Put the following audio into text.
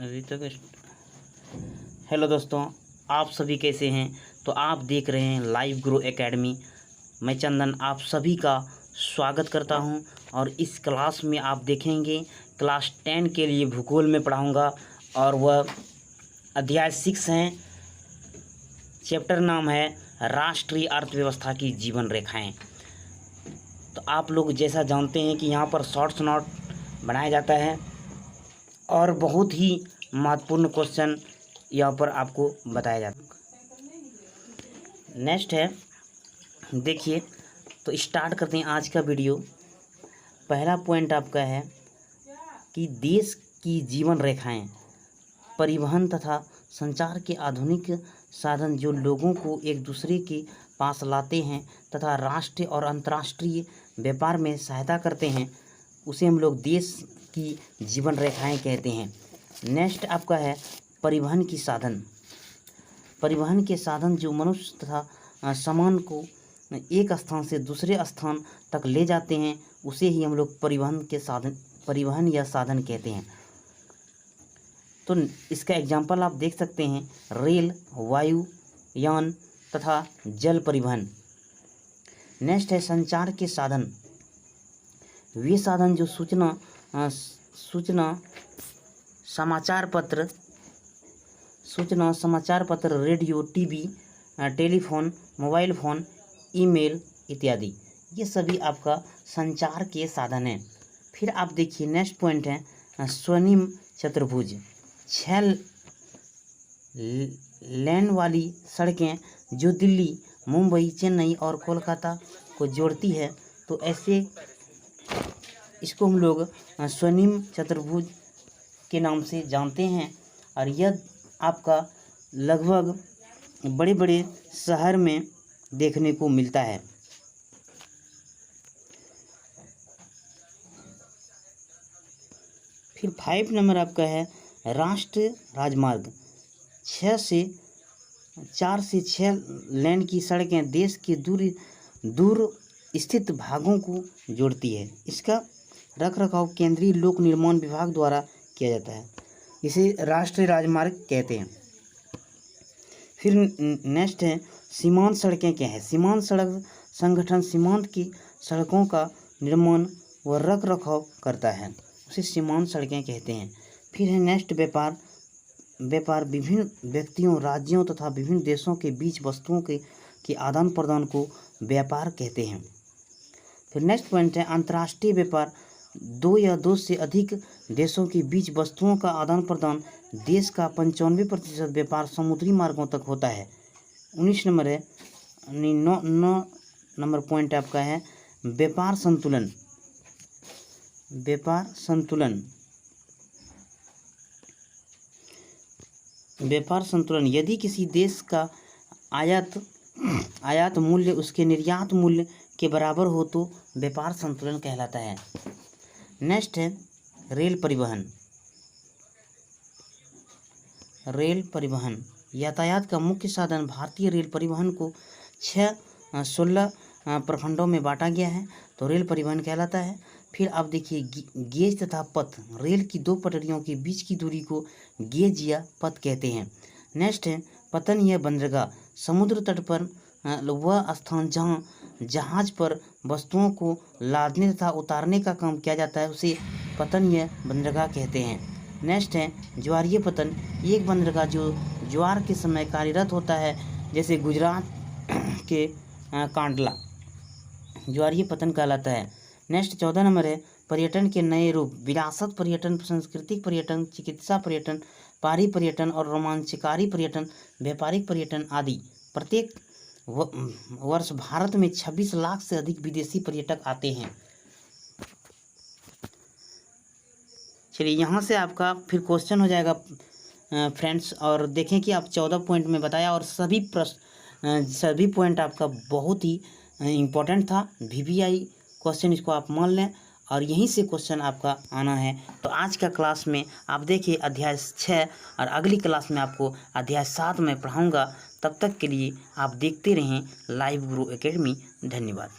अभी तक हेलो दोस्तों, आप सभी कैसे हैं। तो आप देख रहे हैं लाइव ग्रो एकेडमी। मैं चंदन आप सभी का स्वागत करता हूं और इस क्लास में आप देखेंगे क्लास 10 के लिए भूगोल में पढ़ाऊंगा और वह अध्याय 6 हैं। चैप्टर नाम है राष्ट्रीय अर्थव्यवस्था की जीवन रेखाएं। तो आप लोग जैसा जानते हैं कि यहाँ पर शॉर्ट्स नोट बनाया जाता है और बहुत ही महत्वपूर्ण क्वेश्चन यहाँ पर आपको बताया जाता है। नेक्स्ट है, देखिए तो स्टार्ट करते हैं आज का वीडियो। पहला पॉइंट आपका है कि देश की जीवन रेखाएं परिवहन तथा संचार के आधुनिक साधन जो लोगों को एक दूसरे के पास लाते हैं तथा राष्ट्रीय और अंतर्राष्ट्रीय व्यापार में सहायता करते हैं, उसे हम लोग देश की जीवन रेखाएं कहते हैं। नेक्स्ट आपका है परिवहन की साधन। परिवहन के साधन जो मनुष्य तथा सामान को एक स्थान से दूसरे स्थान तक ले जाते हैं, उसे ही हम लोग परिवहन या साधन कहते हैं। तो इसका एग्जाम्पल आप देख सकते हैं, रेल, वायुयान तथा जल परिवहन। नेक्स्ट है संचार के साधन। वे साधन जो सूचना समाचार पत्र, radio, TV, telephone, mobile phone, email इत्यादि, ये सभी आपका संचार के साधन हैं। फिर आप देखिए नेक्स्ट पॉइंट है स्वर्णिम चतुर्भुज। 6 लेन वाली सड़कें जो दिल्ली, मुंबई, चेन्नई और कोलकाता को जोड़ती है, तो ऐसे इसको हम लोग स्वर्णिम चतुर्भुज के नाम से जानते हैं। और यह आपका लगभग बड़े बड़े शहर में देखने को मिलता है। फिर 5 नंबर आपका है राष्ट्रीय राजमार्ग। 4 से 6 लेन की सड़कें देश के दूर स्थित भागों को जोड़ती है। इसका रखरखाव केंद्रीय लोक निर्माण विभाग द्वारा किया जाता है। इसे राष्ट्रीय राजमार्ग कहते हैं। फिर नेक्स्ट है सीमांत सड़कें क्या है। सीमांत सड़क संगठन सीमांत की सड़कों का निर्माण व रखरखाव करता है, उसे सीमांत सड़कें कहते हैं। फिर है नेक्स्ट व्यापार विभिन्न व्यक्तियों, राज्यों तथा विभिन्न देशों के बीच वस्तुओं के आदान प्रदान को व्यापार कहते हैं। फिर नेक्स्ट पॉइंट है अंतर्राष्ट्रीय व्यापार। 2 या 2 से अधिक देशों के बीच वस्तुओं का आदान प्रदान। देश का 95% व्यापार समुद्री मार्गों तक होता है। 19 नंबर है 9 नंबर पॉइंट आपका है व्यापार संतुलन। व्यापार संतुलन यदि किसी देश का आयात मूल्य उसके निर्यात मूल्य के बराबर हो तो व्यापार संतुलन कहलाता है। नेक्स्ट है रेल परिवहन यातायात का मुख्य साधन। भारतीय रेल परिवहन को 16 प्रखंडों में बांटा गया है, तो रेल परिवहन कहलाता है। फिर आप देखिए गेज तथा पथ। रेल की 2 पटरियों के बीच की दूरी को गेज या पथ कहते हैं। नेक्स्ट है पतन या बंदरगाह। समुद्र तट पर वह स्थान जहां जहाज पर वस्तुओं को लादने तथा उतारने का काम किया जाता है, उसे पतन या बंदरगाह कहते हैं। नेक्स्ट है ज्वारीय पतन। एक बंदरगाह जो ज्वार के समय कार्यरत होता है, जैसे गुजरात के कांडला, ज्वारीय पतन कहलाता है। नेक्स्ट 14 नंबर है पर्यटन के नए रूप। विरासत पर्यटन, सांस्कृतिक पर्यटन, चिकित्सा पर्यटन, पहाड़ी पर्यटन और रोमांचकारी पर्यटन, व्यापारिक पर्यटन आदि। प्रत्येक वर्ष भारत में 26 लाख से अधिक विदेशी पर्यटक आते हैं। चलिए यहाँ से आपका फिर क्वेश्चन हो जाएगा फ्रेंड्स, और देखें कि आप 14 पॉइंट में बताया और सभी पॉइंट आपका बहुत ही इम्पोर्टेंट था। VVI क्वेश्चन इसको आप मान लें और यहीं से क्वेश्चन आपका आना है। तो आज का क्लास में आप देखिए अध्याय 6 और अगली क्लास में आपको अध्याय 7 में पढ़ाऊँगा। तब तक के लिए आप देखते रहें लाइव ग्रो एकेडमी। धन्यवाद।